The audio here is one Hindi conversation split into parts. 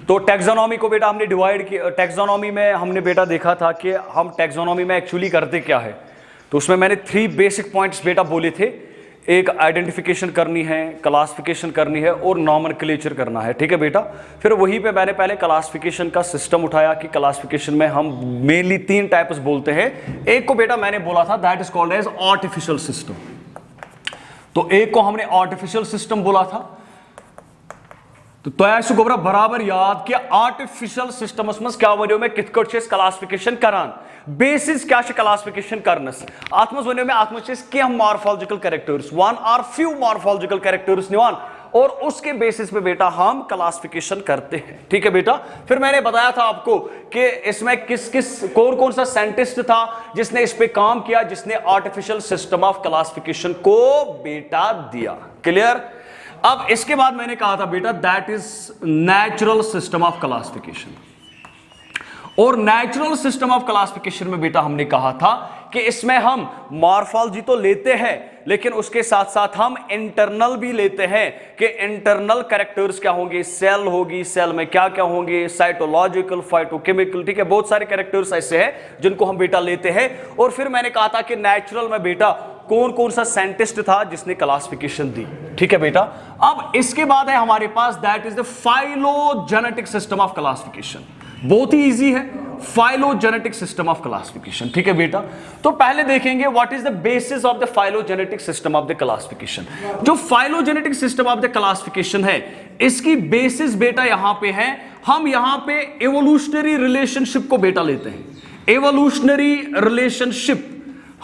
तो टैक्सोनॉमी को बेटा हमने डिवाइड किया। टैक्सोनॉमी में हमने बेटा देखा था कि हम टैक्सोनॉमी में एक्चुअली करते क्या है, तो उसमें मैंने 3 बेसिक पॉइंट्स बेटा बोले थे। एक आइडेंटिफिकेशन करनी है, क्लासिफिकेशन करनी है और नॉमेनक्लेचर करना है, ठीक है बेटा। फिर वहीं पे मैंने पहले क्लासिफिकेशन का सिस्टम उठाया कि क्लासिफिकेशन में हम मेनली 3 टाइप्स बोलते हैं। एक को बेटा मैंने बोला था that is called as artificial system, तो एक को हमने आर्टिफिशियल सिस्टम बोला था। तो तयसु गोबरा बराबर याद कि आर्टिफिशियल सिस्टमस मस क्या वनो में कित कट क्लासिफिकेशन करान, बेसिस क्या क्लासिफिकेशन करनस अत मज वनो में अत मज कह morphological characters, one or few morphological characters निवान और उसके बेसिस पे बेटा हम क्लासिफिकेशन करते हैं, ठीक है बेटा। फिर मैंने बताया था आपको कि इसमें किस किस कौन कौन सा साइंटिस्ट था जिसने इस पे काम किया, जिसने आर्टिफिशियल सिस्टम ऑफ क्लासिफिकेशन को बेटा दिया। क्लियर। अब इसके बाद मैंने कहा था बेटा that is natural system of classification, और नेचुरल सिस्टम ऑफ क्लासिफिकेशन में बेटा हमने कहा था कि इसमें हम मॉर्फोलॉजी तो लेते हैं लेकिन उसके साथ साथ हम इंटरनल भी लेते हैं कि इंटरनल कैरेक्टर्स क्या होंगे, सेल होगी, सेल में क्या क्या होंगे, साइटोलॉजिकल, फाइटोकेमिकल, ठीक है। बहुत सारे कैरेक्टर्स ऐसे हैं जिनको हम बेटा लेते हैं। और फिर मैंने कहा था कि नेचुरल में बेटा कौन कौन सा साइंटिस्ट था जिसने क्लासिफिकेशन दी, ठीक है बेटा। अब इसके बाद है हमारे पास that is the phylogenetic system of classification. बहुत ही इजी है, फाइलोजेनेटिक सिस्टम ऑफ क्लासिफिकेशन, ठीक है बेटा। तो पहले देखेंगे what is the basis of the phylogenetic system of the classification. जो phylogenetic system of the classification है इसकी बेसिस बेटा यहां पे है, हम यहां पे एवोल्यूशनरी रिलेशनशिप को बेटा लेते हैं। एवोल्यूशनरी रिलेशनशिप,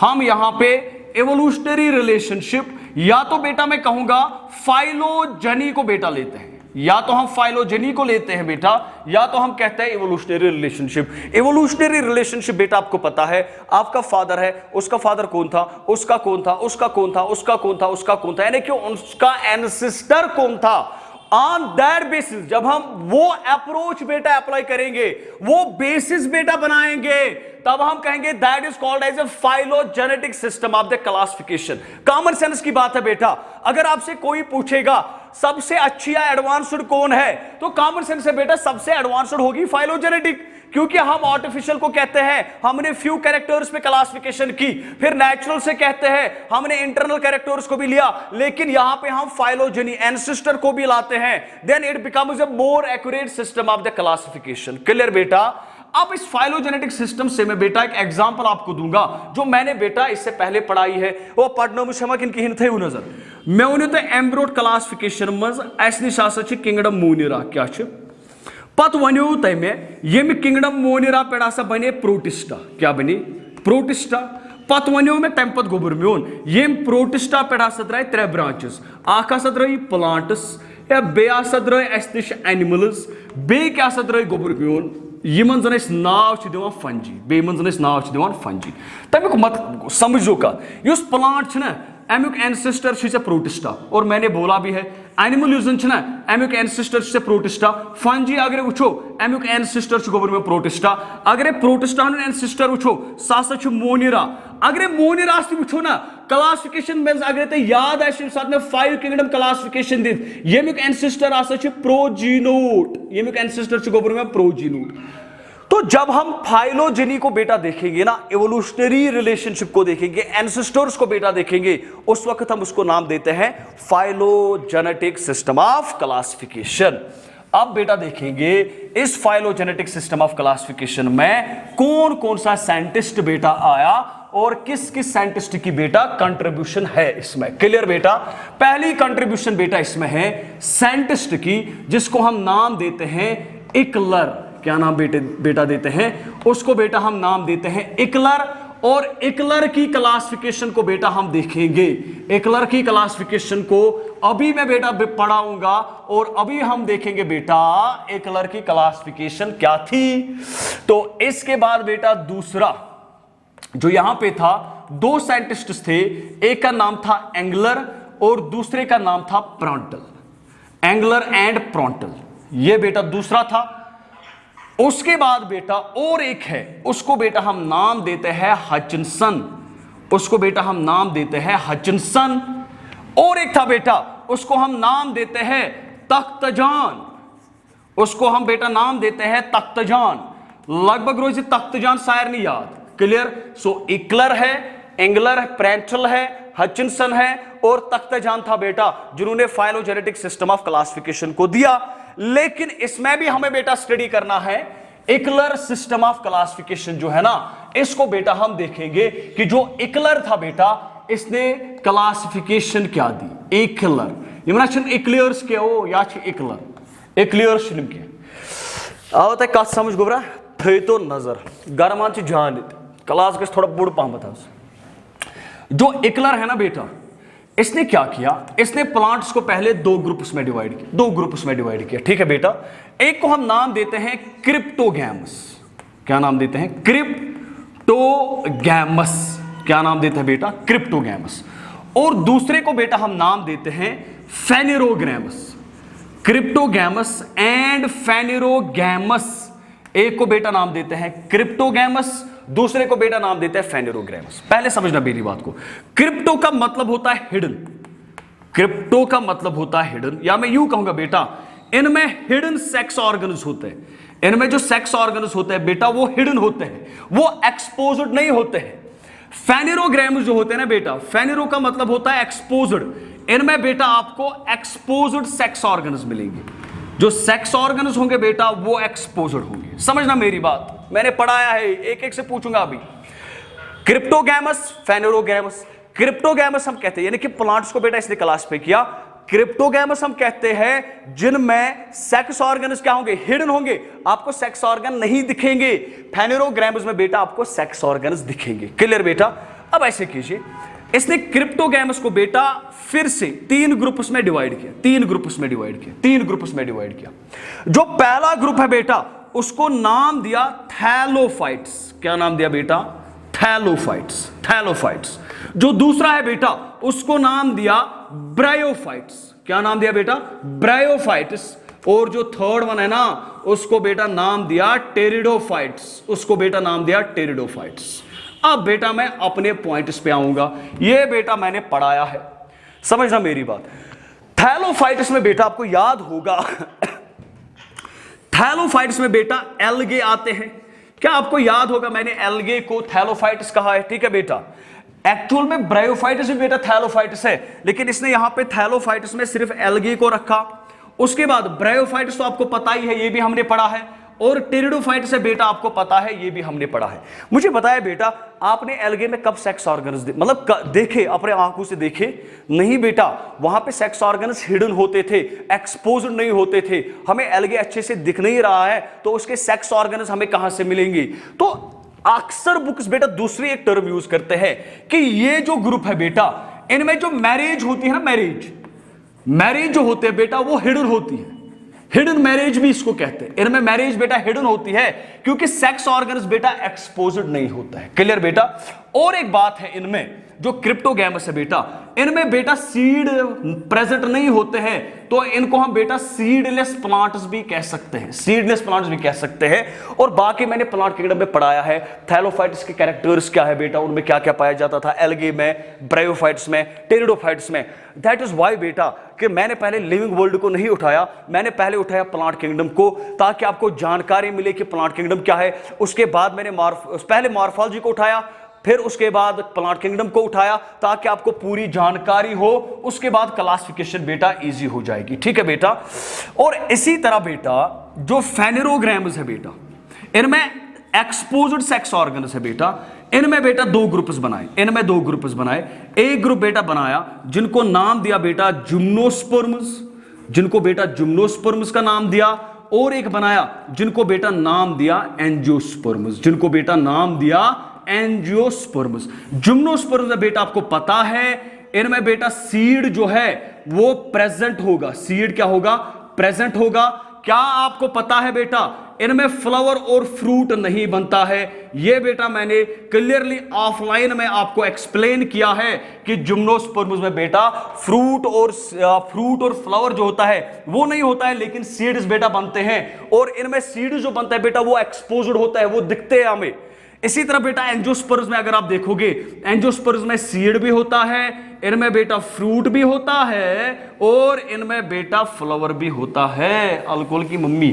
हम यहां पे एवोल्यूशनरी रिलेशनशिप या तो बेटा मैं कहूंगा फाइलोजेनी को बेटा लेते हैं, या तो हम फाइलोजेनी को लेते हैं बेटा, या तो हम कहते हैं इवोल्यूशनरी रिलेशनशिप। इवोल्यूशनरी रिलेशनशिप बेटा आपको पता है, आपका फादर है, उसका फादर कौन था, उसका कौन था, उसका कौन था, उसका कौन था, उसका कौन था, यानी कि उसका एंसेस्टर कौन था। ऑन दैट बेसिस जब हम वो अप्रोच बेटा अप्लाई करेंगे, वो बेसिस बेटा बनाएंगे, तब हम कहेंगे that is called as a phylogenetic system of the classification. Common sense की बात है बेटा, अगर आपसे कोई पूछेगा सबसे अच्छी या एडवांस्ड कौन है, तो कॉमन सेंस है बेटा सबसे एडवांस्ड होगी फाइलोजेनेटिक, क्योंकि हम आर्टिफिशियल को कहते हैं हमने फ्यू कैरेक्टर्स पे क्लासिफिकेशन की, फिर नेचुरल से कहते हैं हमने इंटरनल कैरेक्टर्स को भी लिया, लेकिन यहां पे हम फाइलोजेनी एंसेस्टर को भी लाते हैं, then it becomes a more accurate system of the classification. Clear बेटा। अब इस फाइलोजेनेटिक सिस्टम से मैं बेटा एक एग्जांपल आपको दूंगा जो मैंने बेटा इससे पहले पढ़ाई है, वो पढ़ने में क्षमा किन कहीं थे नजर मैं वन तो एम्ब्रोड क्लासिफिकेशन मज अस निश किंगडम मोनिरा क्या पत वनो तय में ये किंगडम मोनिरा पे बने प्रोटिस्टा, क्या बने प्रोटिस्टा। पत वनो में तम पत गोबर मोन ये प्रोटिस्टा पे द्राय 3 ब्रांचेस, अख द्राय प्लांट्स या बे द्राय अस निश एनिमल्स, बे क्या द्राय गोबर मोन यमन जन नाव दिवान फंजी, बेमन जन नाव दिवान फंजी। तमिक मत समझो का युस प्लांट ना अमुक एंसेस्टर छे प्रोटिस्टा, और मैंने बोला भी है एनिमल यूजन छे ना अमुक एंसेस्टर छे प्रोटिस्टा, फंजी अगर वुचो अमुक एंसेस्टर छे गोबर में प्रोटिस्टा, अगर प्रोटिस्टा एंसेस्टर वुचो सासा छे मोनिरा, अगर मोनिरा वुचो ना क्लासिफिकेशन में अगर ते याद आए साथ में 5 किंगडम क्लासिफिकेशन दिन यमुक एंसेस्टर आसा छे प्रोजीनोट, यमुक एंसेस्टर छे गोबर में प्रोजीनोट। तो जब हम फाइलोजेनी को बेटा देखेंगे ना, एवोल्यूशनरी रिलेशनशिप को देखेंगे, एंसेस्टर्स को बेटा देखेंगे, उस वक्त हम उसको नाम देते हैं फाइलोजेनेटिक सिस्टम ऑफ क्लासिफिकेशन। अब बेटा देखेंगे इस फाइलोजेनेटिक सिस्टम ऑफ क्लासिफिकेशन में कौन कौन सा साइंटिस्ट बेटा आया और किस किस साइंटिस्ट की बेटा कंट्रीब्यूशन है इसमें। क्लियर बेटा। पहली कंट्रीब्यूशन बेटा इसमें है साइंटिस्ट की, जिसको हम नाम देते हैं इकलर। क्या नाम बेटा देते हैं उसको बेटा हम नाम देते हैं इकलर, और इकलर की क्लासिफिकेशन को बेटा हम देखेंगे। इकलर की क्लासिफिकेशन को अभी मैं बेटा पढ़ाऊंगा और अभी हम देखेंगे बेटा इकलर की क्लासिफिकेशन क्या थी। तो इसके बाद बेटा दूसरा जो यहां पे था, 2 साइंटिस्ट थे, एक का नाम था एंगलर और दूसरे का नाम था प्रॉन्टल, एंगलर एंड प्रॉन्टल, ये बेटा दूसरा था। उसके बाद बेटा और एक है, उसको बेटा हम नाम देते हैं हचिंसन, उसको बेटा हम नाम देते हैं हचिंसन। और एक था बेटा उसको हम नाम देते हैं तख्तजान, उसको हम बेटा नाम देते हैं तख्तजान। लगभग रोज तख्तजान शायर नहीं याद, क्लियर। सो इकलर है, एंगलर है, प्रेंटल है, हचिंसन है और तख्तजान था बेटा जिन्होंने फाइलोजेनेटिक सिस्टम ऑफ क्लासिफिकेशन को दिया। लेकिन इसमें भी हमें बेटा स्टडी करना है इकलर सिस्टम ऑफ क्लासिफिकेशन जो है ना, इसको बेटा हम देखेंगे कि जो इकलर था बेटा इसने क्लासिफिकेशन क्या दी। इकलर इक्लियर्स क्या हो या इकलर इक्लियर्स के आओ तक कत समझ गोबरा थे तो नजर गरमान से जान क्लास गस थोड़ा बुढ़ पाम बता। जो इकलर है ना बेटा इसने क्या किया, इसने प्लांट्स को पहले दो ग्रुप्स में डिवाइड किया, ठीक है बेटा। एक को हम नाम देते हैं क्रिप्टोगैमस। क्या नाम देते हैं? क्रिप्टोगैमस। क्या नाम देते हैं बेटा? क्रिप्टोगैमस। और दूसरे को बेटा हम नाम देते हैं फेनेरोगैमस। Cryptogams and फेनेरोगैमस। एक को बेटा नाम देते हैं क्रिप्टोगैमस, दूसरे को बेटा नाम देते हैं फेनेरोगैमस। पहले समझना मेरी बात को। क्रिप्टो का मतलब होता है हिडन। क्रिप्टो का मतलब होता है हिडन, या मैं यूं कहूंगा बेटा इनमें हिडन सेक्स ऑर्गन्स होते हैं। इनमें जो सेक्स ऑर्गन्स होते हैं बेटा वो हिडन होते हैं, वो एक्सपोज्ड नहीं होते हैं। फेनेरोगैमस जो होते हैं ना बेटा, फेनेरो का मतलब होता है एक्सपोज्ड। इनमें बेटा आपको एक्सपोज्ड सेक्स ऑर्गन्स मिलेंगे। जो सेक्स ऑर्गन्स होंगे बेटा वो एक्सपोज्ड होंगे। समझना मेरी बात, मैंने पढ़ाया है, एक एक से पूछूंगा अभी। क्रिप्टोगैमस, फेनेरोगैमस। क्रिप्टोगैमस हम कहते हैं यानी कि प्लांट्स को बेटा इसने क्लासिफाई किया। क्रिप्टोगैमस हम कहते हैं जिनमें सेक्स ऑर्गन्स क्या होंगे? हिडन होंगे, आपको सेक्स ऑर्गन नहीं दिखेंगे। फेनेरोगैमस में बेटा आपको सेक्स ऑर्गन्स दिखेंगे। क्लियर बेटा? अब ऐसे कीजिए, इसने क्रिप्टोगैमस को बेटा फिर से तीन ग्रुप्स में डिवाइड किया। जो पहला ग्रुप है बेटा उसको नाम दिया थैलोफाइट्स। क्या नाम दिया बेटा? थैलोफाइट्स। जो दूसरा है बेटा उसको नाम दिया ब्रायोफाइट्स। क्या नाम दिया बेटा? ब्रायोफाइट्स। और जो थर्ड वन है ना उसको बेटा नाम दिया टेरिडोफाइट्स। अब बेटा मैं अपने पॉइंट्स पे आऊंगा, ये बेटा मैंने पढ़ाया है, समझना मेरी बात। थैलोफाइट्स में बेटा आपको याद होगा थैलोफाइट्स में बेटा एल्गे आते हैं। क्या आपको याद होगा मैंने एल्गे को थैलोफाइट्स कहा है, ठीक है बेटा। एक्चुअल में ब्रायोफाइट्स भी बेटा थैलोफाइट्स है, लेकिन इसने यहां पे थैलोफाइट्स में सिर्फ एल्गे को रखा। उसके बाद ब्रायोफाइट्स तो आपको पता ही है, ये भी हमने पढ़ा है। और टेरिडोफाइट्स है बेटा आपको पता है, ये भी हमने पढ़ा है। मुझे बताया बेटा आपने एल्गे में कब सेक्स ऑर्गन्स मतलब देखे, अपने आंखों से देखे? नहीं बेटा, वहां पे सेक्स ऑर्गन्स हिडन होते थे, एक्सपोज्ड नहीं होते थे। हमें एल्गे अच्छे से दिख नहीं रहा है तो उसके सेक्स ऑर्गन्स हमें कहां से मिलेंगे? तो अक्सर बुक्स बेटा दूसरी एक टर्म यूज करते हैं कि ये जो ग्रुप है बेटा इनमें जो मैरिज होती है ना, मैरिज जो होते हैं बेटा वो हिडन होती है। हिडन मैरिज भी इसको कहते हैं। इनमें मैरिज बेटा हिडन होती है क्योंकि सेक्स ऑर्गन्स बेटा एक्सपोज्ड नहीं होता है। क्लियर बेटा? और एक बात है, इनमें जो क्रिप्टोगैमस है बेटा इनमें बेटा सीड प्रेजेंट नहीं होते हैं, तो इनको हम बेटा सीडलेस प्लांट्स भी कह सकते हैं। और बाकी मैंने प्लांट किंगडम में पढ़ाया है थैलोफाइट्स के कैरेक्टर्स क्या है बेटा, उनमें क्या क्या पाया जाता था एल्गे में, ब्रायोफाइट्स में, टेरिडोफाइट्स में। दैट इज वाई बेटा कि मैंने पहले लिविंग वर्ल्ड को नहीं उठाया, मैंने पहले उठाया प्लांट किंगडम को, ताकि आपको जानकारी मिले कि प्लांट किंगडम क्या है। उसके बाद मैंने पहले मॉर्फोलॉजी को उठाया, फिर उसके बाद प्लांट किंगडम को उठाया, ताकि आपको पूरी जानकारी हो। उसके बाद क्लासिफिकेशन बेटा इजी हो जाएगी, ठीक है बेटा। और इसी तरह बेटा जो फेनेरोगैमस है बेटा इनमें एक्सपोज्ड सेक्स ऑर्गन्स है बेटा, इनमें बेटा दो ग्रुप्स बनाए। एक ग्रुप बेटा बनाया जिनको नाम दिया बेटा जिम्नोस्पर्म्स का नाम दिया, और एक बनाया जिनको बेटा नाम दिया एंजियोस्पर्म्स। जिम्नोस्पर्म्स बेटा आपको पता है इनमें बेटा सीड जो है वो प्रेजेंट होगा। सीड क्या होगा? प्रेजेंट होगा। क्या आपको पता है बेटा इनमें फ्लावर और फ्रूट नहीं बनता है? ये बेटा मैंने क्लियरली ऑफलाइन में आपको एक्सप्लेन किया है कि जिम्नोस्पर्म्स में बेटा फ्रूट और फ्लावर जो होता है वो नहीं होता है, लेकिन सीड्स बेटा बनते हैं। और इनमें सीड जो बनता है बेटा वो एक्सपोज्ड होता है, वो दिखते हैं हमें। इसी तरह बेटा एंजियोस्पर्म्स में अगर आप देखोगे, एंजियोस्पर्म्स में सीड भी होता है, इनमें बेटा फ्रूट भी होता है और इनमें बेटा फ्लावर भी होता है, अल्कोहल की मम्मी।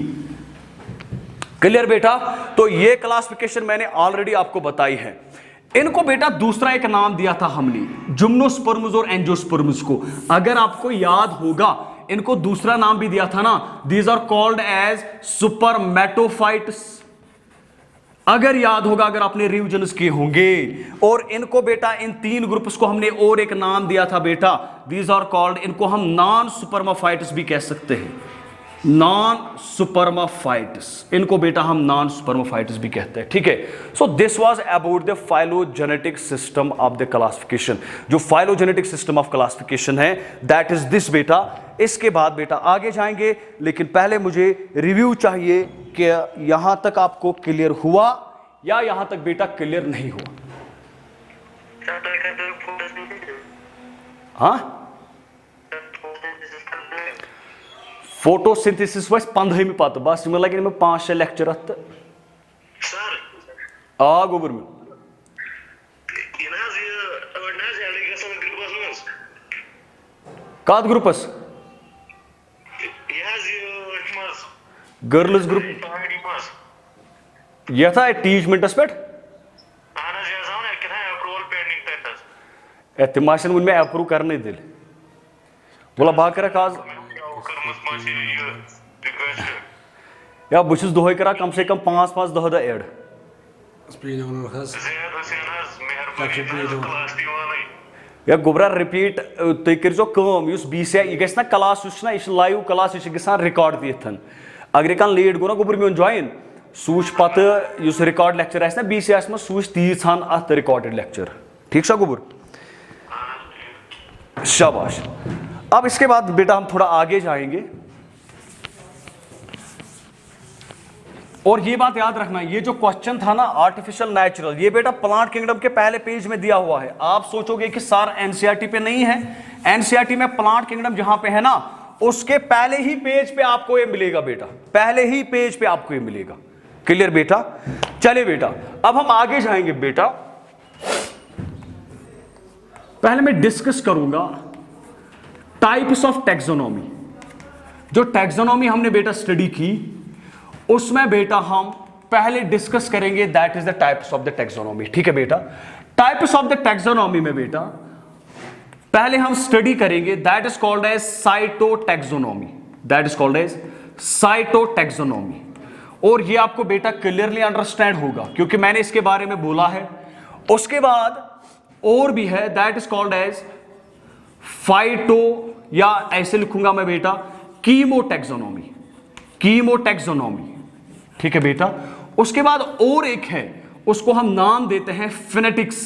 क्लियर बेटा? तो ये क्लासिफिकेशन मैंने ऑलरेडी आपको बताई है। इनको बेटा दूसरा एक नाम दिया था हमने, जिम्नोस्पर्म्स और एंजियोस्पर्म्स को। अगर आपको याद होगा, इनको दूसरा नाम भी दिया था ना, दीज आर कॉल्ड एज सुपरमेटोफाइट्स। अगर याद होगा, अगर आपने रिविजन्स किए होंगे। और इनको बेटा इन 3 ग्रुप्स को हमने और एक नाम दिया था बेटा, दीज आर कॉल्ड, इनको हम नॉन सुपरमाफाइट्स भी कह सकते हैं, नॉन सुपरमाफाइट्स। इनको बेटा हम नॉन सुपरमाफाइट्स भी कहते हैं, ठीक है। So this was about the phylogenetic system of the classification. जो फाइलोजेनेटिक सिस्टम ऑफ क्लासिफिकेशन है, दैट इज दिस बेटा। इसके बाद बेटा आगे जाएंगे, लेकिन पहले मुझे रिव्यू चाहिए कि यहां तक आपको क्लियर हुआ या यहां तक बेटा क्लियर नहीं हुआ। हाँ, फोटोसिंथेसिस वस 15 पत बस मे लगे 5-6 लेक्चर अत आ गोबर में कत ग्रुपस गर्ल्स ग्रुप ये था टीचमेंटस पे तम वन मे अप्रूव करने दिल बोला बह कर या बहुत दोहे करा कम से कम 5-5 दह एड या गोबरा रिपीट तुम करो कम यह गि क्लास यह लाइव क्लास यह गसान रिकॉर्ड दिथन अगर कह लेट गो ना गोबर मे ज्वाइन सूच पत रिकॉर्ड लेक्चर आस बी सी आस सूच तीज हाँ अत रिकॉर्डेड लेक्चर ठीक सा गोबर शाबाश। अब इसके बाद बेटा हम थोड़ा आगे जाएंगे और ये बात याद रखना, ये जो क्वेश्चन था ना आर्टिफिशियल नेचुरल, ये बेटा प्लांट किंगडम के पहले पेज में दिया हुआ है। आप सोचोगे कि सर एनसीईआरटी पे नहीं है, एनसीईआरटी में प्लांट किंगडम जहां पे है ना उसके पहले ही पेज पे आपको ये मिलेगा बेटा, पहले ही पेज पे आपको ये मिलेगा। क्लियर बेटा? चलिए बेटा अब हम आगे जाएंगे बेटा। पहले मैं डिस्कस करूंगा टाइप्स ऑफ टैक्सोनॉमी। जो टैक्सोनॉमी हमने बेटा स्टडी की उसमें बेटा हम पहले डिस्कस करेंगे that is the types of the taxonomy. ठीक है बेटा? टाइप्स ऑफ द टैक्सोनॉमी में बेटा पहले हम स्टडी करेंगे that is called as cytotaxonomy, that is called as cytotaxonomy. और ये आपको बेटा क्लियरली अंडरस्टैंड होगा क्योंकि मैंने इसके बारे में बोला है। उसके बाद और भी है that is called as phyto, या ऐसे लिखूंगा मैं बेटा कीमोटैक्सोनॉमी, कीमोटैक्सोनॉमी। ठीक है बेटा? उसके बाद और एक है उसको हम नाम देते हैं फिनेटिक्स,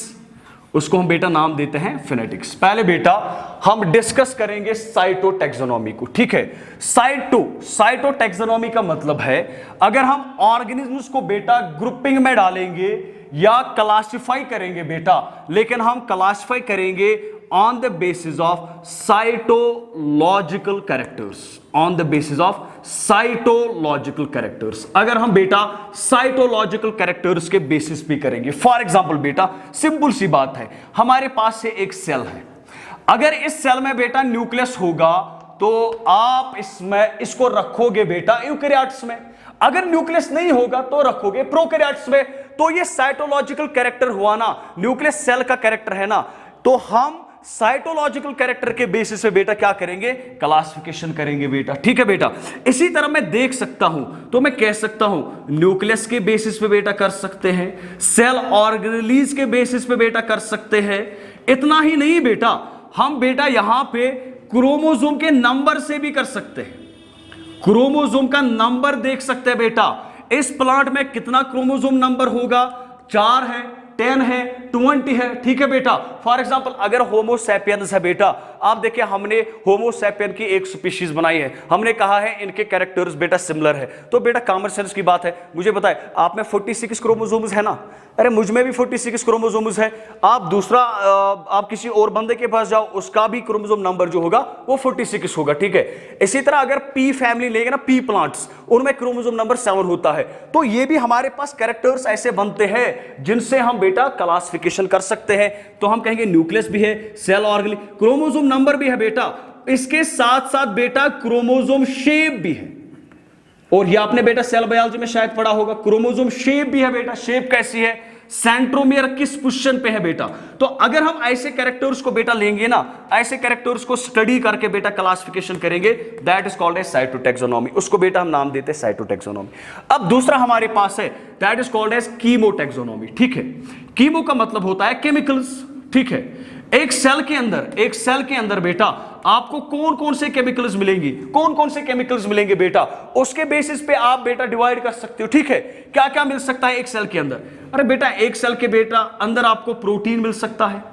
उसको हम बेटा नाम देते हैं फिनेटिक्स। पहले बेटा हम डिस्कस करेंगे साइटोटैक्सोनॉमी को। ठीक है? साइटोटैक्सोनॉमी का मतलब है अगर हम ऑर्गेनिजम्स को बेटा ग्रुपिंग में डालेंगे या क्लासिफाई करेंगे बेटा, लेकिन हम क्लासिफाई करेंगे on the basis of cytological characters, on the basis of cytological characters. अगर हम बेटा साइटोलॉजिकल कैरेक्टर्स के बेसिस पे करेंगे, फॉर एग्जांपल बेटा सिंपल सी बात है, हमारे पास से एक सेल है, अगर इस सेल में बेटा न्यूक्लियस होगा तो आप इसमें इसको रखोगे बेटा यूकैरियोट्स में, अगर न्यूक्लियस नहीं होगा तो रखोगे प्रोकैरियोट्स में। तो ये साइटोलॉजिकल कैरेक्टर हुआ ना, न्यूक्लियस सेल का कैरेक्टर है ना, तो हम साइटोलॉजिकल कैरेक्टर के बेसिस पे बेटा क्या करेंगे? क्लासिफिकेशन करेंगे बेटा। ठीक है बेटा? इसी तरह मैं देख सकता हूं तो मैं कह सकता हूं न्यूक्लियस के बेसिस पे बेटा कर सकते हैं, सेल ऑर्गेनेलीज के बेसिस पे बेटा कर सकते हैं। इतना ही नहीं बेटा, हम बेटा यहां पे क्रोमोसोम के नंबर से भी कर सकते हैं, क्रोमोसोम का नंबर देख सकते हैं बेटा। इस प्लांट में कितना क्रोमोसोम नंबर होगा? 4 है, 10 है, 20 है। ठीक है बेटा? फॉर एग्जांपल अगर होमो सैपियंस है बेटा, आप देखिए हमने होमो सैपियन की एक स्पीशीज बनाई है, हमने कहा है इनके कैरेक्टर्स बेटा सिमिलर है, तो बेटा कॉमन सेंस की बात है। मुझे बताए आप में 46 क्रोमोसोम्स है ना, अरे मुझ में भी 46 क्रोमोसोम्स है, आप दूसरा आप किसी और बंदे के पास जाओ, उसका भी क्रोमोसोम नंबर जो होगा वो 46 होगा, ठीक है। इसी तरह अगर पी फैमिली लेंगे ना, पी प्लांट्स, उनमें क्रोमोसोम नंबर 7 होता है। तो ये भी हमारे पास कैरेक्टर्स ऐसे बनते हैं जिनसे हम बेटा क्लासिफिकेशन कर सकते हैं। तो हम कहेंगे न्यूक्लियस भी है, सेल ऑर्गेनल, क्रोमोसोम नंबर भी है बेटा, इसके साथ साथ बेटा क्रोमोसोम शेप भी है। और ये आपने बेटा सेल बायोलॉजी में शायद पढ़ा होगा, क्रोमोसोम शेप भी है बेटा। शेप कैसी है? सेंट्रोमियर किस पोजीशन पे है बेटा। तो अगर हम ऐसे कैरेक्टर्स को बेटा लेंगे ना, ऐसे कैरेक्टर्स को स्टडी करके बेटा क्लासिफिकेशन करेंगे, that is called as cytotaxonomy. उसको बेटा हम नाम देते हैं साइटोटैक्सोनॉमी। अब दूसरा हमारे पास है, that is called as chemotaxonomy, ठीक है। कीमो का मतलब होता है केमिकल्स, ठीक है। एक सेल के अंदर बेटा आपको कौन कौन से केमिकल्स मिलेंगी, कौन कौन से केमिकल्स मिलेंगे बेटा, उसके बेसिस पे आप बेटा डिवाइड कर सकते हो, ठीक है। क्या क्या मिल सकता है एक सेल के अंदर? अरे बेटा एक सेल के बेटा अंदर आपको प्रोटीन मिल सकता है,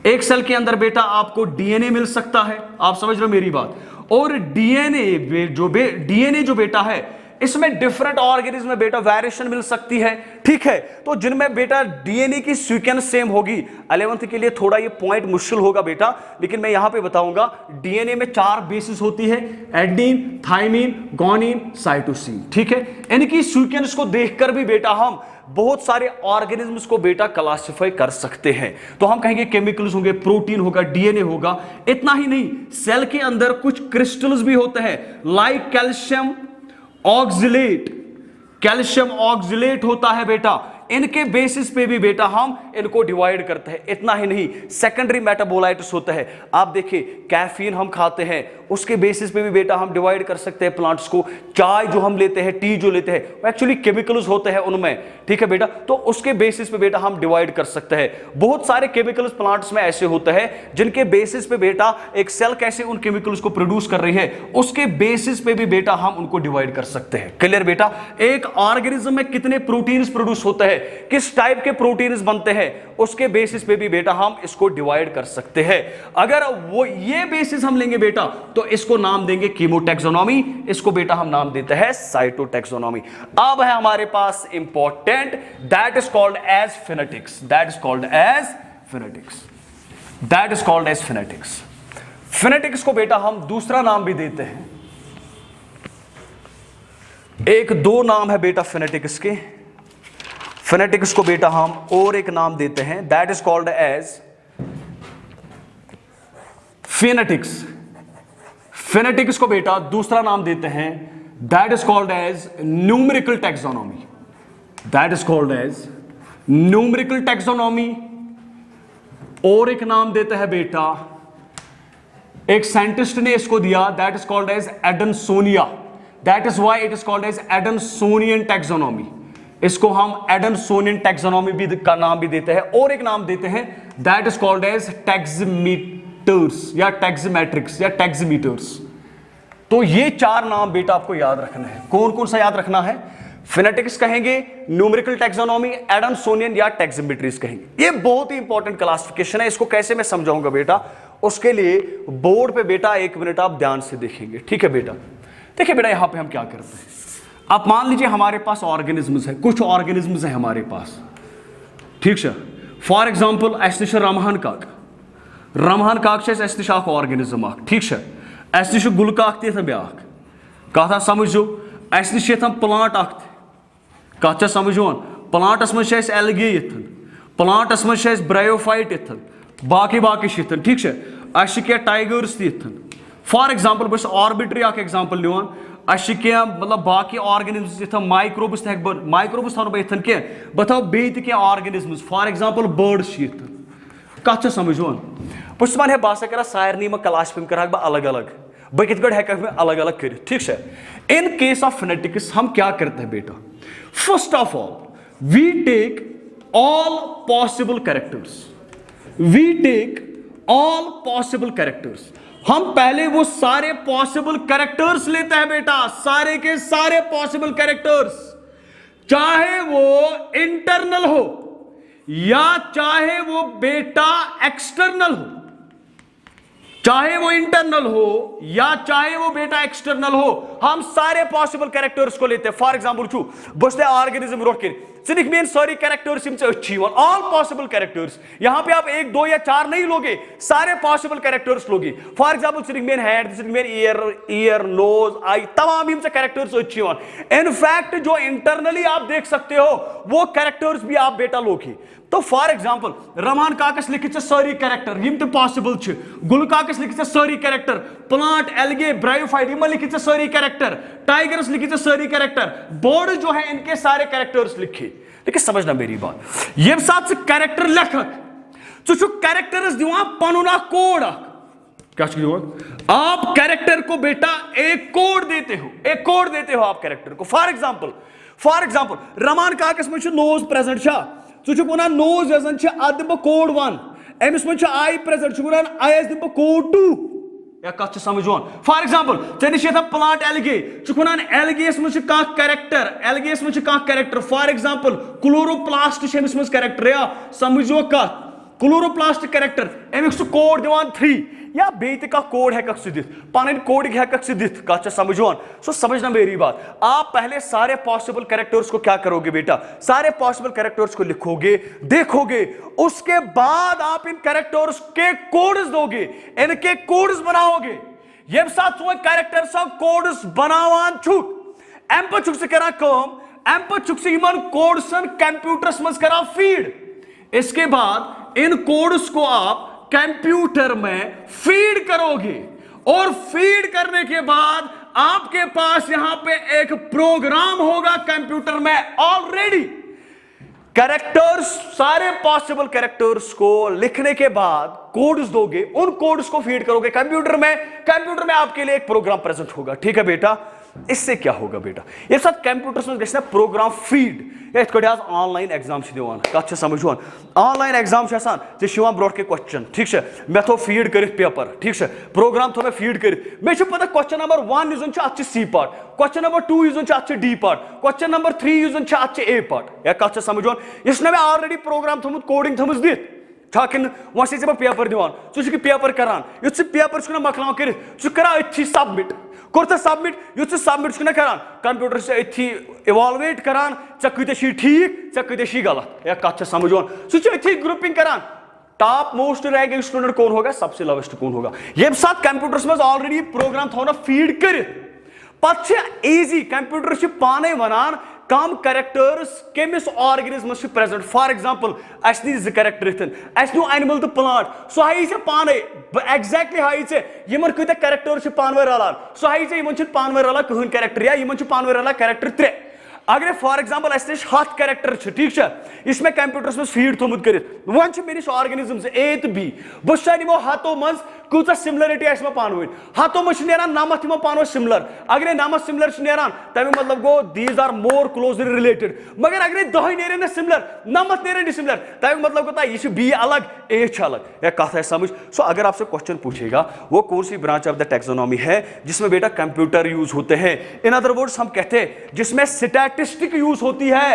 एक सेल के अंदर बेटा आपको डीएनए मिल सकता है, आप समझ रहे हो मेरी बात। और डीएनए जो बेटा है, इसमें डिफरेंट ऑर्गेनिज्म में बेटा वेरिएशन मिल सकती है, ठीक है। तो जिनमें बेटा डीएनए की सीक्वेंस सेम होगी, 11th के लिए थोड़ा ये पॉइंट मुश्किल होगा बेटा, लेकिन मैं यहां पे बताऊंगा। डीएनए में 4 बेसिस होती है, एडेनिन, थाइमिन, गुआनिन, साइटोसिन, ठीक है। इनकी सीक्वेंस को देखकर भी बेटा हम बहुत सारे ऑर्गेनिज्म्स को बेटा क्लासिफाई कर सकते हैं। तो हम कहेंगे केमिकल्स होंगे, प्रोटीन होगा, डीएनए होगा। इतना ही नहीं, सेल के अंदर कुछ क्रिस्टल्स भी होते हैं, like calcium oxalate, calcium oxalate होता है बेटा। इनके बेसिस पे भी बेटा हम इनको डिवाइड करते हैं। इतना ही नहीं, सेकेंडरी मेटाबोलाइट्स होता है। आप देखिए कैफीन हम खाते हैं, उसके बेसिस पे भी बेटा हम डिवाइड कर सकते हैं प्लांट्स को। चाय जो हम लेते हैं, टी जो लेते हैं, वो एक्चुअली केमिकल्स होते हैं उनमें, ठीक है बेटा। तो उसके बेसिस पे बेटा हम डिवाइड कर सकते हैं। बहुत सारे केमिकल्स प्लांट्स में ऐसे होते हैं जिनके बेसिस पे बेटा एक सेल कैसे उन केमिकल्स को प्रोड्यूस कर रही है, उसके बेसिस पे भी बेटा हम उनको डिवाइड कर सकते हैं। क्लियर बेटा? एक ऑर्गेनिज्म में कितने प्रोटीन्स प्रोड्यूस होते हैं, किस टाइप के प्रोटीन्स बनते हैं, उसके बेसिस पे भी बेटा हम इसको डिवाइड कर सकते हैं। अगर वो ये बेसिस हम लेंगे बेटा, तो इसको नाम देंगे कीमोटैक्सोनॉमी, इसको बेटा हम नाम देते हैं साइटोटैक्सोनॉमी। अब है हमारे पास important, that is called as phenetics, that is called as phenetics, that is called as phenetics. Phenetics को बेटा हम दूसरा नाम भी देते हैं, एक दो नाम है बेटा फिनेटिक्स के। फिनेटिक्स को बेटा हम और एक नाम देते हैं, that is called as phenetics. Phenetics को बेटा दूसरा नाम देते हैं, that is called as numerical taxonomy, that is called as numerical taxonomy. और एक नाम देते हैं बेटा, एक साइंटिस्ट ने इसको दिया, that is called as Adansonia, that is why it is called as Adansonian taxonomy. इसको हम एडमसोनियन टैक्सोनॉमी भी का नाम भी देते हैं। और एक नाम देते हैं, दैट इज कॉल्ड एज टैक्समीटर्स या टैक्समेट्रिक्स या टैक्समीटर्स। तो ये 4 नाम बेटा आपको याद रखना है। कौन कौन सा याद रखना है? फिनेटिक्स कहेंगे, न्यूमेरिकल टैक्सोनॉमी, एडमसोनियन या टैक्समेट्रिक्स कहेंगे। ये बहुत ही इंपॉर्टेंट क्लासिफिकेशन है। इसको कैसे मैं समझाऊंगा बेटा, उसके लिए बोर्ड पे बेटा 1 मिनट आप ध्यान से देखेंगे, ठीक है बेटा। देखिए बेटा यहां पे हम क्या करते हैं, आप मान लीजिए हमारे पास ऑर्गेनिज्म्स है, कुछ ऑर्गेनिज्म्स है हमारे पास, ठीक है। फॉर एग्जांपल एस रमहन काक एस ऑर्गेनिज्म, ठीक है। एस गुल काक ते ब्या कथ समझो, एस प्लांट कथ समझो, प्लांटस मज एलगे यथन, प्लांटस मज ब्रायोफाइट यथन, बाकी बाकी यथन, ठीक है। अस टाइगर्स तथन। फॉर एग्जांपल बस आर्बिट्री एग्जांपल निवान, अस मतलब बाकी ऑर्गेनिज्म्स यथ माइक्रोब्स माइक्रोब्स थो बथन कह बह थो बे ऑर्गेनिज्म्स, फॉर एग्जांपल बर्ड्स कथ समझोन बस वन बह कर सारे क्लासिफाई कर बह अलग अलग, बह कित हेक अलग अलग कर, ठीक है। इन केस ऑफ फिनेटिक्स हम क्या करते हैं बेटा, first of all we take all possible characters, we take all possible characters. हम पहले वो सारे पॉसिबल कैरेक्टर्स लेते हैं बेटा, सारे के सारे पॉसिबल कैरेक्टर्स, चाहे वो इंटरनल हो या चाहे वो बेटा एक्सटर्नल हो, चाहे वो इंटरनल हो या चाहे वो बेटा एक्सटर्नल हो, हम सारे पॉसिबल कैरेक्टर्स को लेते हैं। फॉर एग्जांपल छू बस ऑर्गेनिज्म रोक कर सिर्फ मेन सारी कैरेक्टर्स अच्छी ऑल पॉसिबल कैरेक्टर्स, यहां पे आप 1 2 या 4 नहीं लोगे, सारे पॉसिबल कैरेक्टर्स लोगे। फॉर एग्जांपल सिर्फ मेन हैंड, सिर्फ मेन ईयर नोज आई, तमाम इनसे कैरेक्टर्स अच्छी इनफैक्ट जो इंटरनली आप देख सकते हो वो कैरेक्टर्स भी आप बेटा लोगे। तो फॉर एग्जांपल रमान काकस लिखित सारी कैरेक्टर यम तो पॉसिबल छ, गुल काकस लिखित सारी कैरेक्टर, प्लांट एल्गे ब्रायोफाइट यम लिखित सारी कैरेक्टर, टाइगर्स लिखित सारी कैरेक्टर, बोर्ड जो है इनके सारे कैरेक्टर्स लिखे। लेकिन समझना मेरी बात, ये साथ से कैरेक्टर लेखक छु कैरेक्टर्स दिवा पनुना कोड, क्या आप कैरेक्टर को बेटा एक कोड देते हो, एक कोड देते हो आप कैरेक्टर को। फॉर एग्जांपल रमान काकस में नोज प्रेजेंट छा, वन नोज अद दिम कोड 1, अमिस मन आई प्रेजेंट वन आई दिम कोड 2, या कत समझ। फॉर एग्जांपल ऐ निश प्लांट एल्गे वन एल्गेस मन कैरेक्टर, एल्गेस मन character. For example chloroplast Amish मन कैरेक्टर, या समझो कत क्लोरोप्लास्ट कैरेक्टर अमिक कोड दिवान 3 या बेत का कोड हेकक सु दित, पन कोड हेकक सु दित, कत समझवान। सो समझना मेरी बात, आप पहले सारे पॉसिबल कैरेक्टर्स को क्या करोगे बेटा, सारे पॉसिबल कैरेक्टर्स को लिखोगे, देखोगे, उसके बाद आप इन कैरेक्टर्स के कोड्स दोगे, इनके कोड्स बनाओगे। ये साथ वो कैरेक्टर्स कोड्स बनावान छुक एम पे छुक से करा काम, एम पे छुक से इमन कोड्सन कंप्यूटर्स में करा फीड। इसके बाद इन कोड्स को आप कंप्यूटर में फीड करोगे और फीड करने के बाद आपके पास यहां पे एक प्रोग्राम होगा कंप्यूटर में ऑलरेडी। कैरेक्टर्स, सारे पॉसिबल कैरेक्टर्स को लिखने के बाद कोड्स दोगे, उन कोड्स को फीड करोगे कंप्यूटर में, कंप्यूटर में आपके लिए एक प्रोग्राम प्रेजेंट होगा। ठीक है बेटा, इससे क्या होगा बेटा, ये साथ कंप्यूटर्स में गया प्रोग्राम फीड। आज ऑनलाइन एग्जाम दिवान, कत समझवान, ऑनलाइन एग्जाम ब्रो के क्वेश्चन, ठीक है, मे थो फीड कर पेपर, ठीक है, प्रोग्राम थो मे फीड कर, मे पता क्वेश्चन नंबर 1 यु सी पार्ट, क्वेश्चन नंबर 2 यु डी पार्ट, क्वेश्चन नंबर 3 यु ए पार्ट, या कत समझवान। इस मे ऑलरेडी प्रोग्राम थोमुत कोडिंग थमस दित ठाकिन वह से पेपर दिवान, छु पेपर करान, युत पेपर मकलाव कर अथी सबमिट कोर सबमिट, युत सबमिट करान कंप्यूटर से अथी इवालुएट करान, ऐ कत ठीक ऐ कत गलत, या कत समझवान। सह अथी ग्रुपिंग करान, टॉप मोस्ट रैंकिंग स्टूडेंट कौन होगा, सबसे लोवेस्ट कौन होगा। ये साथ कंप्यूटर्स में ऑलरेडी प्रोग्राम थो फीड कर, पे इजी कंप्यूटर पाने वनान कम कैरेक्टर्स केमिस ऑर्गेनिज्मस प्रेजेंट। फॉर एग्जांपल अस नी 2 कैरेक्टर नो एनिमल तो प्लांट, सो हाई पाने एग्जैक्टली हाई यमन कत कैरेक्टर पान रलान, सो हाई इन पान रलान कहन कैरेक्टर, या इन पान रलान कैरेक्टर 3। अगर फॉर एग्जांपल अस निश 7 कैरेक्टर ठीक है, इस मे कंप्यूटर्स में फीड थोमुत कर, वन मे निश ऑर्गेनिज्म ए तो बी, बस निमो हतो मज कूत सिमिलरिटी मे पान, हतो मज नमत यमो पान सिमिलर। अगर नमत सिमिलर नान तमें मतलब गो these are more closely related, मगर अगर 10 नेरन सिमिलर, नमत नेरन डिसिमिलर, तमें मतलब गो यह बी अलग ए अलग, या कथ है समझ। सो अगर आपसे क्वेश्चन पूछेगा वो कौन सी ब्रांच ऑफ द टैक्सोनॉमी है जिसमें बेटा कंप्यूटर यूज होते हैं, इन अदर वर्ड्स हम कहते हैं जिसमें स्टैटिस्टिक यूज होती है,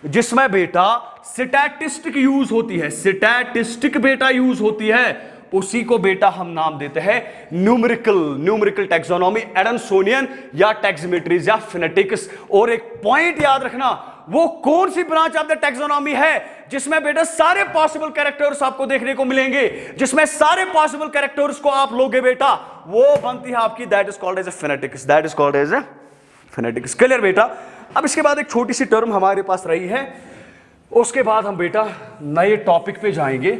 जिसमें बेटा स्टैटिस्टिक यूज होती है, स्टैटिस्टिक बेटा यूज होती है, उसी को बेटा हम नाम देते हैं न्यूमेरिकल टैक्सोनॉमी, एडमसोनियन या टैक्सोमेट्रीज या फिनेटिक्स। और एक पॉइंट याद रखना, वो कौन सी ब्रांच ऑफ द टैक्सोनॉमी है जिसमें बेटा सारे पॉसिबल कैरेक्टर्स आपको देखने को मिलेंगे, जिसमें सारे पॉसिबल कैरेक्टर्स को आप लोगे बेटा, वो बनती है आपकी, that is called as a phenetics, that is called as a phenetics. Clear बेटा। अब इसके बाद एक छोटी सी टर्म हमारे पास रही है, उसके बाद हम बेटा नए टॉपिक पे जाएंगे।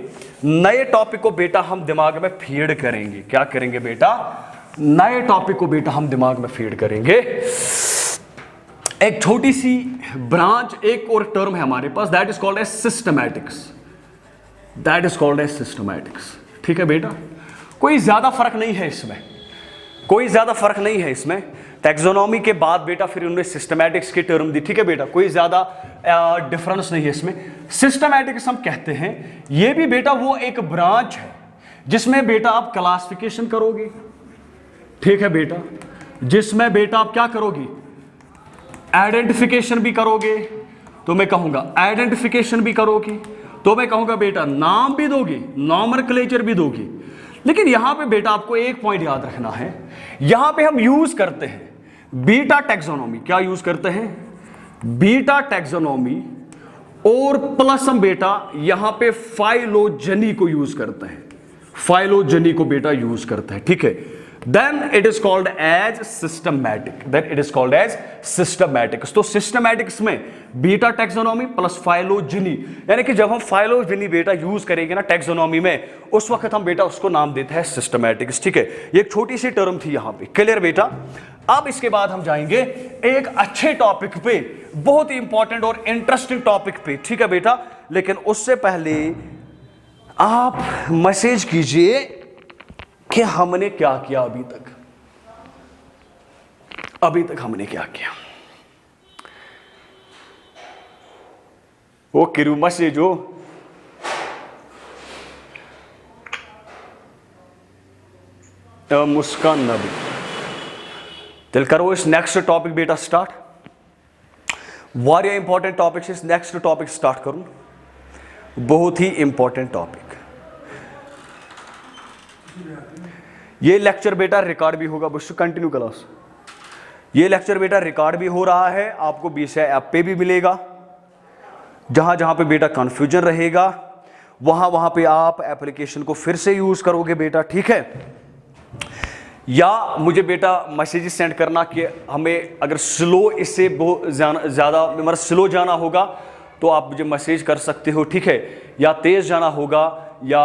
नए टॉपिक को बेटा हम दिमाग में फीड करेंगे। क्या करेंगे बेटा, नए टॉपिक को बेटा हम दिमाग में फीड करेंगे। एक छोटी सी ब्रांच, एक और टर्म है हमारे पास, that is called as systematics, that is called as systematics. ठीक है बेटा, कोई ज्यादा फर्क नहीं है इसमें, कोई ज्यादा फर्क नहीं है इसमें। टैक्सोनॉमी के बाद बेटा फिर उन्होंने सिस्टमैटिक्स की टर्म दी। ठीक है बेटा, कोई ज्यादा डिफरेंस नहीं है इसमें। सिस्टमैटिक्स हम कहते हैं, ये भी बेटा वो एक ब्रांच है जिसमें बेटा आप क्लासिफिकेशन करोगे। ठीक है बेटा, जिसमें बेटा आप क्या करोगे, आइडेंटिफिकेशन भी करोगे, तो मैं कहूंगा आइडेंटिफिकेशन भी करोगे, तो मैं कहूंगा बेटा नाम भी दोगे, नॉमेनक्लेचर भी दोगे। लेकिन यहां पे बेटा आपको एक पॉइंट याद रखना है, यहां पे हम यूज करते हैं बीटा टैक्सोनॉमी। क्या यूज करते हैं? बीटा टैक्सोनॉमी, और प्लस हम बेटा यहां पे फाइलोजेनी को यूज करते हैं, फाइलोजेनी को बेटा यूज करते हैं, ठीक है। Then it is called as systematic, then it is called as systematics. तो सिस्टमैटिक्स में बीटा टैक्सोनॉमी प्लस फाइलोजेनी, यानी कि जब हम फाइलोजेनी बेटा यूज करेंगे ना टैक्सोनॉमी में, उस वक्त हम बेटा उसको नाम देते हैं सिस्टमैटिक्स, ठीक है। ये एक छोटी सी टर्म थी यहां पे, क्लियर बेटा। अब इसके बाद हम जाएंगे एक अच्छे टॉपिक पे, बहुत ही इंपॉर्टेंट और इंटरेस्टिंग टॉपिक पे, ठीक है बेटा। लेकिन उससे पहले आप मैसेज कीजिए कि हमने क्या किया अभी तक, अभी तक हमने क्या किया। वो किरू मैसेज हो, मुस्कान नबी। चल करो इस नेक्स्ट टॉपिक बेटा स्टार्ट। वारिया इंपॉर्टेंट टॉपिक से नेक्स्ट टॉपिक स्टार्ट करूं, बहुत ही इंपॉर्टेंट टॉपिक। ये लेक्चर बेटा रिकॉर्ड भी होगा, बस कंटिन्यू क्लास। ये लेक्चर बेटा रिकॉर्ड भी हो रहा है, आपको बीसीआई ऐप पे भी मिलेगा। जहां जहां पे बेटा कंफ्यूजन रहेगा वहां वहां पे आप एप्लीकेशन को फिर से यूज करोगे बेटा, ठीक है। या मुझे बेटा मैसेजेस सेंड करना कि हमें अगर स्लो इससे बहुत ज़्यादा मतलब स्लो जाना होगा तो आप मुझे मैसेज कर सकते हो, ठीक है। या तेज़ जाना होगा या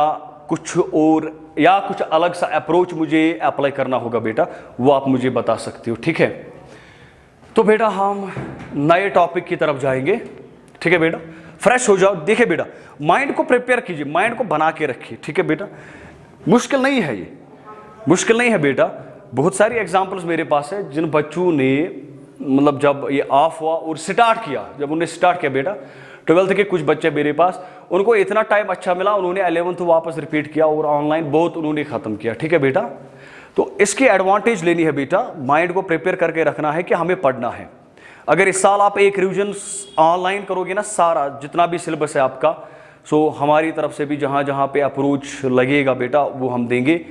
कुछ और, या कुछ अलग सा अप्रोच मुझे अप्लाई करना होगा बेटा, वो आप मुझे बता सकते हो, ठीक है। तो बेटा हम नए टॉपिक की तरफ जाएंगे, ठीक है बेटा। फ्रेश हो जाओ, देखिए बेटा माइंड को प्रिपेयर कीजिए, माइंड को बना के रखिए, ठीक है बेटा। मुश्किल नहीं है, ये मुश्किल नहीं है बेटा। बहुत सारी एग्जांपल्स मेरे पास है जिन बच्चों ने मतलब जब ये ऑफ हुआ और स्टार्ट किया, जब उन्होंने स्टार्ट किया बेटा 12th के कुछ बच्चे मेरे पास, उनको इतना टाइम अच्छा मिला, उन्होंने 11th वापस रिपीट किया और ऑनलाइन बहुत उन्होंने ख़त्म किया, ठीक है बेटा। तो इसकी एडवांटेज लेनी है बेटा, माइंड को प्रिपेयर करके रखना है कि हमें पढ़ना है। अगर इस साल आप एक रिविजन ऑनलाइन करोगे ना, सारा जितना भी सिलेबस है आपका, सो हमारी तरफ से भी जहाँ जहाँ पे अप्रोच लगेगा बेटा वो हम देंगे।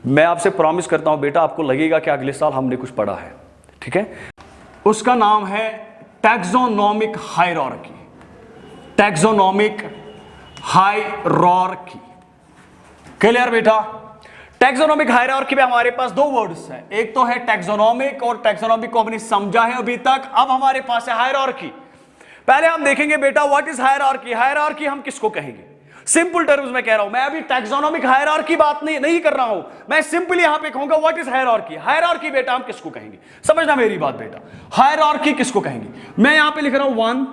मैं आपसे प्रॉमिस करता हूँ बेटा, आपको लगेगा कि अगले साल हमने कुछ पढ़ा है, ठीक है। उसका नाम है taxonomic hierarchy, taxonomic hierarchy, clear बेटा। टैक्सोनॉमिक हायरार्की में हमारे पास दो वर्ड्स हैं, एक तो है टैक्सोनॉमिक, और टैक्सोनॉमिक को हमने समझा है अभी तक। अब हमारे पास है हायरार्की। पहले हम देखेंगे बेटा व्हाट इज हायरार्की। हायरार्की हम किसको कहेंगे? सिंपल टर्म्स में कह रहा हूं मैं, अभी टैक्सोनॉमिक हायरार्की बात नहीं कर रहा हूं मैं, सिंपली यहां पे कहूंगा व्हाट इज हायरार्की। हायरार्की बेटा हम किसको कहेंगे, समझना मेरी बात बेटा। हायरार्की किसको कहेंगे? मैं यहां पे लिख रहा हूं 1,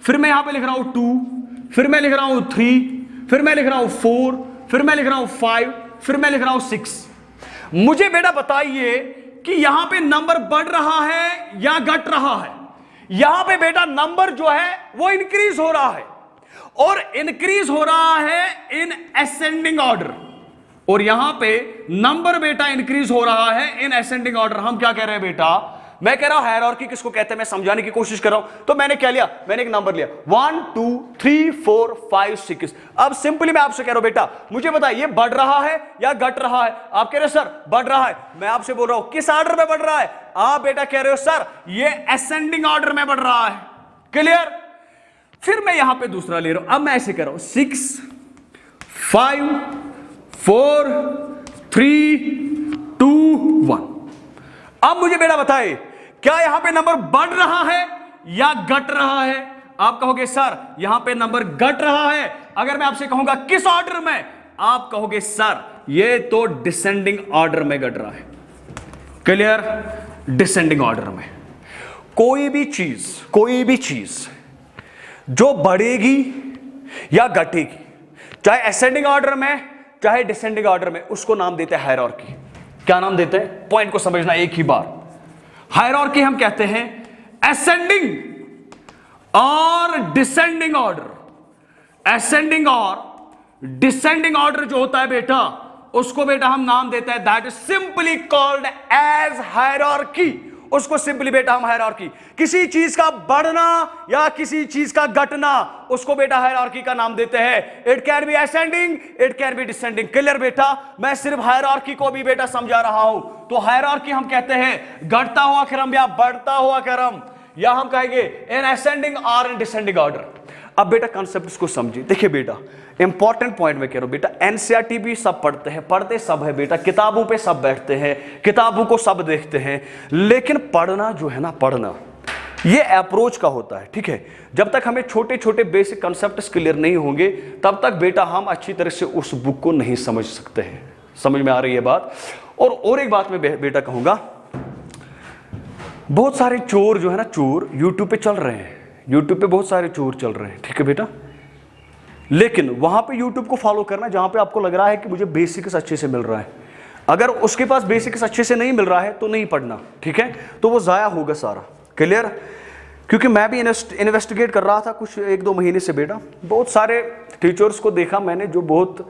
फिर मैं यहां पे लिख रहा हूं 2, फिर मैं लिख रहा हूं 3, फिर मैं लिख रहा हूं 4, फिर मैं लिख रहा हूं 5, फिर मैं लिख रहा हूं 6। मुझे बेटा बताइए कि यहां पे नंबर बढ़ रहा है या घट रहा है? यहां पे बेटा नंबर जो है वो इंक्रीज हो रहा है, और इंक्रीज हो रहा है इन असेंडिंग ऑर्डर, और यहां पे नंबर बेटा इंक्रीज हो रहा है इन असेंडिंग ऑर्डर। हम क्या कह रहे हैं बेटा? मैं कह रहा हूं हायरार्की किसको कहते हैं, मैं समझाने की कोशिश कर रहा हूं। तो मैंने क्या लिया? मैंने एक नंबर लिया 1 2 3 4 5 6। अब सिंपली मैं आपसे कह रहा हूं बेटा मुझे बताइए ये बढ़ रहा है या घट रहा है? आप कह रहे हो सर बढ़ रहा है। मैं आपसे बोल रहा हूं किस ऑर्डर में बढ़ रहा है? आप बेटा कह रहे हो सर ये असेंडिंग ऑर्डर में बढ़ रहा है, क्लियर। फिर मैं यहां पे दूसरा ले रहा हूं, अब मैं ऐसे कह रहा हूं 6 5 4 3 2 1। अब मुझे बेटा बताए क्या यहां पे नंबर बढ़ रहा है या घट रहा है? आप कहोगे सर यहां पे नंबर घट रहा है। अगर मैं आपसे कहूंगा किस ऑर्डर में, आप कहोगे सर ये तो डिसेंडिंग ऑर्डर में घट रहा है, क्लियर। डिसेंडिंग ऑर्डर में कोई भी चीज जो बढ़ेगी या घटेगी, चाहे असेंडिंग ऑर्डर में चाहे डिसेंडिंग ऑर्डर में, उसको नाम देते हैं हायरार्की। क्या नाम देते हैं? पॉइंट को समझना एक ही बार। हायरार्की हम कहते हैं असेंडिंग और डिसेंडिंग ऑर्डर। असेंडिंग और डिसेंडिंग ऑर्डर जो होता है बेटा, उसको बेटा हम नाम देते हैं that is simply called as hierarchy. उसको सिंपली बेटा हम हायरार्की, किसी चीज का बढ़ना या किसी चीज का घटना, उसको बेटा हायरार्की का नाम देते हैं। It can be ascending, it can be descending. Clear बेटा? मैं सिर्फ हायरार्की को भी बेटा समझा रहा हूं। तो हायरार्की हम कहते हैं घटता हुआ क्रम या बढ़ता हुआ क्रम, या हम कहेंगे इन असेंडिंग और इन डिसेंडिंग ऑर्डर। अब बेटा कॉन्सेप्ट को समझिए। देखिए बेटा, इंपॉर्टेंट पॉइंट में कह रहा हूं बेटा, एनसीईआरटी भी सब पढ़ते हैं, पढ़ते सब है बेटा, किताबों पे सब बैठते हैं, किताबों को सब देखते हैं, लेकिन पढ़ना जो है ना, पढ़ना ये अप्रोच का होता है। ठीक है, जब तक हमें छोटे छोटे बेसिक कॉन्सेप्ट्स क्लियर नहीं होंगे तब तक बेटा हम अच्छी तरह से उस बुक को नहीं समझ सकते हैं। समझ में आ रही है बात? और एक बात मैं बेटा कहूंगा, बहुत सारे चोर जो है ना, चोर यूट्यूब पे चल रहे हैं, यूट्यूब पे बहुत सारे चोर चल रहे हैं। ठीक है बेटा, लेकिन वहां पे यूट्यूब को फॉलो करना जहां पे आपको लग रहा है कि मुझे बेसिक्स अच्छे से मिल रहा है। अगर उसके पास बेसिक्स अच्छे से नहीं मिल रहा है तो नहीं पढ़ना। ठीक है, तो वो जाया होगा सारा। क्लियर? क्योंकि मैं भी इन्वेस्टिगेट कर रहा था कुछ 1-2 महीने से बेटा, बहुत सारे टीचर्स को देखा मैंने जो बहुत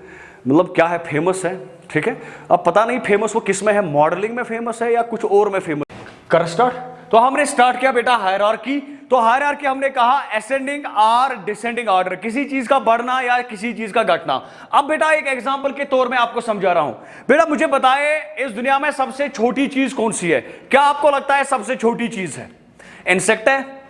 मतलब क्या है, फेमस है। ठीक है, अब पता नहीं फेमस वो किस में है, मॉडलिंग में फेमस है या कुछ और में फेमस। कर स्टार्ट। तो हमने स्टार्ट किया बेटा हायरार्की। तो हायरार्की हमने कहा असेंडिंग और डिसेंडिंग ऑर्डर, किसी चीज का बढ़ना या किसी चीज का घटना। अब बेटा एक एग्जांपल के तौर में आपको समझा रहा हूं। बेटा मुझे बताए इस दुनिया में सबसे छोटी चीज कौन सी है? क्या आपको लगता है सबसे छोटी चीज है? इंसेक्ट है?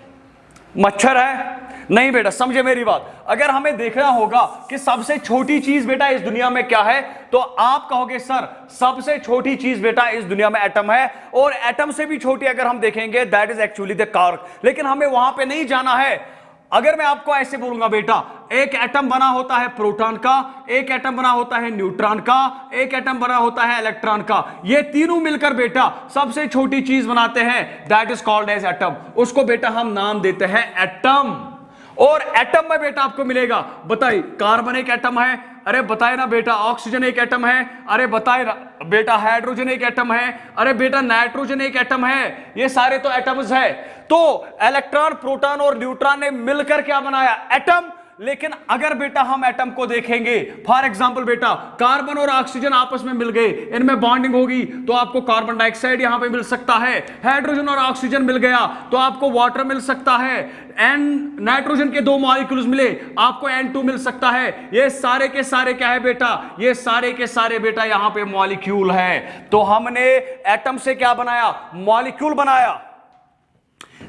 मच्छर है? नहीं बेटा, समझे मेरी बात। अगर हमें देखना होगा कि सबसे छोटी चीज बेटा इस दुनिया में क्या है, तो आप कहोगे सर सबसे छोटी चीज बेटा इस दुनिया में एटम है, और एटम से भी छोटी अगर हम देखेंगे that is actually the cork. लेकिन हमें वहां पे नहीं जाना है। अगर मैं आपको ऐसे बोलूंगा बेटा, एक एटम बना होता है प्रोटॉन का, एक एटम बना होता है न्यूट्रॉन का, एक एटम बना होता है इलेक्ट्रॉन का, ये तीनों मिलकर बेटा सबसे छोटी चीज बनाते हैं, that is called as atom. उसको बेटा हम नाम देते हैं एटम। और एटम में बेटा आपको मिलेगा, बताइए कार्बन एक एटम है, अरे बताए ना बेटा ऑक्सीजन एक एटम है, अरे बताए बेटा हाइड्रोजन एक एटम है, अरे बेटा नाइट्रोजन एक एटम है, ये सारे तो एटम्स है। तो इलेक्ट्रॉन, प्रोटॉन और न्यूट्रॉन ने मिलकर क्या बनाया? एटम। लेकिन अगर बेटा हम एटम को देखेंगे, फॉर एग्जांपल बेटा कार्बन और ऑक्सीजन आपस में मिल गए, इनमें बॉन्डिंग होगी तो आपको कार्बन डाइऑक्साइड यहां पे मिल सकता है, हाइड्रोजन और ऑक्सीजन मिल गया तो आपको वाटर मिल सकता है, एन नाइट्रोजन के 2 मॉलिक्यूल्स मिले आपको N2 मिल सकता है। ये सारे के सारे क्या है बेटा? ये सारे के सारे बेटा यहां पे मॉलिक्यूल है। तो हमने एटम से क्या बनाया? मॉलिक्यूल बनाया।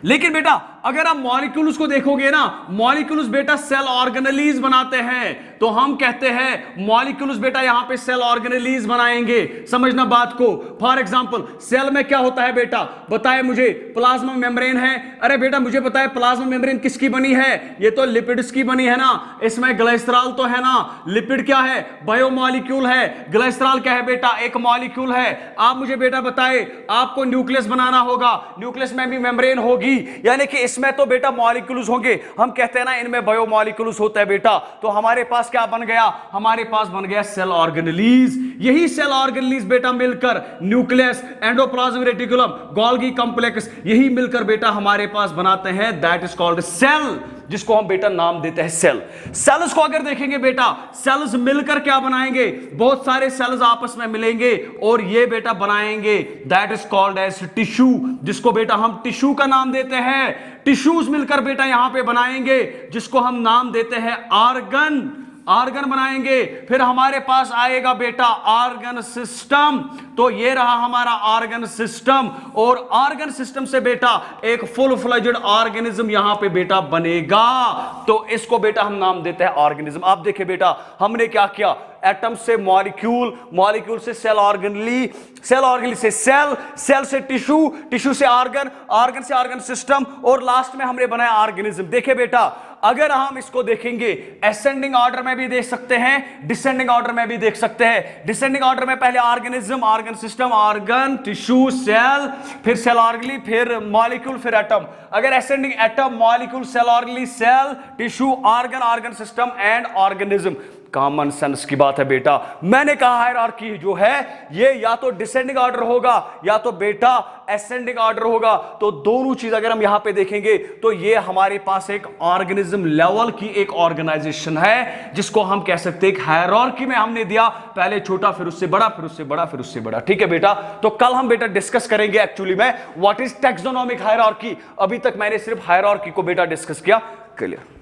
लेकिन बेटा अगर आप मॉलिक्यूल्स को देखोगे ना, मॉलिक्यूल्स बेटा सेल ऑर्गेनेलीज बनाते हैं, तो हम कहते हैं मॉलिक्यूल्स बेटा यहां पे सेल ऑर्गेनेलीज बनाएंगे। समझना बात को। फॉर एग्जांपल सेल में क्या होता है बेटा? बताए मुझे। प्लाज्मा मेम्ब्रेन है, अरे बेटा मुझे बताए प्लाज्मा मेम्ब्रेन किसकी बनी है? ये तो लिपिड्स की बनी है ना, इसमें ग्लाइसरॉल तो है ना। लिपिड क्या है? बायोमॉलिक्यूल है। ग्लाइसरॉल क्या है बेटा? एक मॉलिक्यूल है। आप मुझे बेटा बताए आपको न्यूक्लियस बनाना होगा, न्यूक्लियस में भी मेम्ब्रेन होगी, यानी कि इसमें तो बेटा मॉलिक्यूल्स होंगे। हम कहते हैं ना इनमें बायोमॉलिक्यूल्स होता है बेटा। तो हमारे पास क्या बन गया? हमारे पास बन गया सेल ऑर्गेनेलीज। यही सेल ऑर्गेनेलीज बेटा मिलकर nucleus, endoplasm reticulum, Golgi complex, यही मिलकर बेटा हमारे पास बनाते हैं, दैट इज कॉल्ड सेल, जिसको हम बेटा नाम देते हैं सेल। सेल्स को अगर देखेंगे बेटा, सेल्स मिलकर क्या बनाएंगे? बहुत सारे सेल्स आपस में मिलेंगे और ये बेटा बनाएंगे, that is called as tissue, जिसको बेटा हम टिश्यू का नाम देते हैं। टिश्यूज मिलकर बेटा यहां पे बनाएंगे, जिसको हम नाम देते हैं ऑर्गन। ऑर्गन बनाएंगे। फिर हमारे पास आएगा बेटा ऑर्गन सिस्टम। तो ये रहा हमारा ऑर्गन सिस्टम, और ऑर्गन सिस्टम से बेटा एक फुल फ्लेजेड ऑर्गेनिज्म यहां पे बेटा बनेगा। तो इसको बेटा हम नाम देते हैं ऑर्गेनिज्म। आप देखिए बेटा हमने क्या किया, एटम से मॉलिक्यूल, मॉलिक्यूल से सेल ऑर्गेनली, सेल ऑर्गेनली से सेल, सेल से टिश्यू, टिश्यू से ऑर्गन, ऑर्गन से ऑर्गन सिस्टम, और लास्ट में हमने बनाया ऑर्गेनिज्म। देखिए बेटा अगर हम इसको देखेंगे असेंडिंग ऑर्डर में भी देख सकते हैं, डिसेंडिंग ऑर्डर में भी देख सकते हैं। डिसेंडिंग ऑर्डर में पहले organism, organ system, organ, tissue, cell, फिर सेल ऑर्गेनली, फिर मॉलिक्यूल, फिर एटम। अगर ascending atom, molecule, cell organelle, cell, tissue, organ, organ system and organism. Common sense की बात है बेटा। मैंने कहा हायरार्की जो है ये या तो डिसेंडिंग ऑर्डर होगा या तो बेटा असेंडिंग ऑर्डर होगा। तो दोनों चीज अगर हम यहां पे देखेंगे तो ये हमारे पास एक ऑर्गेनिज्म लेवल की एक ऑर्गेनाइजेशन है जिसको हम कह सकते हैं एक हायरार्की में हमने दिया, पहले छोटा फिर उससे बड़ा फिर उससे बड़ा फिर उससे बड़ा। ठीक है बेटा, तो कल हम बेटा डिस्कस करेंगे एक्चुअली में व्हाट इज टैक्सोनॉमिक हायरार्की। अभी तक मैंने सिर्फ हायरार्की को बेटा डिस्कस किया। क्लियर?